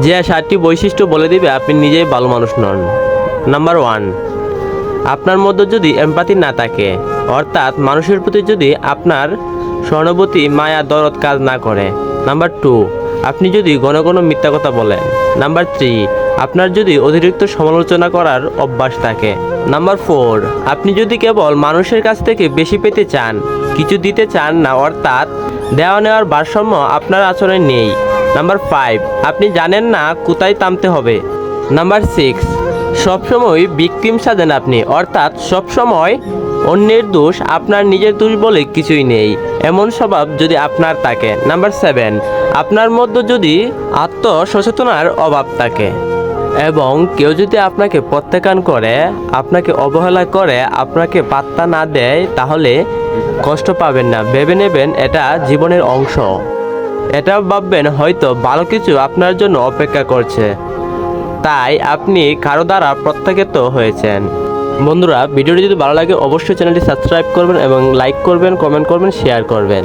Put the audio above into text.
যে 7টি বৈশিষ্ট্য বলে দিবে আপনি নিজেই ভালো মানুষ নন। নাম্বার 1, আপনার মধ্যে যদি এমপ্যাথি না থাকে, অর্থাৎ মানুষের প্রতি যদি আপনার সহানুভূতি, মায়া, দরদ কাজ না করে। নাম্বার 2, আপনি যদি ঘন ঘন মিথ্যা কথা বলেন। নাম্বার 3, আপনার যদি অতিরিক্ত সমালোচনা করার অভ্যাস থাকে। নাম্বার 4, আপনি যদি কেবল মানুষের কাছ থেকে বেশি পেতে চান, কিছু দিতে চান না, অর্থাৎ দেওয়া নেওয়ার ভারসাম্য আপনার আচরণে নেই। নাম্বার 5, আপনি জানেন না কোথায় থামতে হবে। নাম্বার 6, সবসময় ভিকটিম সাজেন আপনি, অর্থাৎ সবসময় অন্যের দোষ, আপনার নিজের দোষ বলে কিছুই নেই, এমন স্বভাব যদি আপনার থাকে। নাম্বার 7, আপনার মধ্যে যদি আত্মসচেতনার অভাব থাকে এবং কেউ যদি আপনাকে প্রত্যাখ্যান করে, আপনাকে অবহেলা করে, আপনাকে পাত্তা না দেয়, তাহলে কষ্ট পাবেন না, ভেবে নেবেন এটা জীবনের অংশ। এটা ভাববেন হয়তো ভালো কিছু আপনার জন্য অপেক্ষা করছে, তাই আপনি কারো দ্বারা প্রত্যাখ্যাত হয়েছেন। বন্ধুরা, ভিডিওটি যদি ভালো লাগে অবশ্যই চ্যানেলটি সাবস্ক্রাইব করবেন এবং লাইক করবেন, কমেন্ট করবেন, শেয়ার করবেন।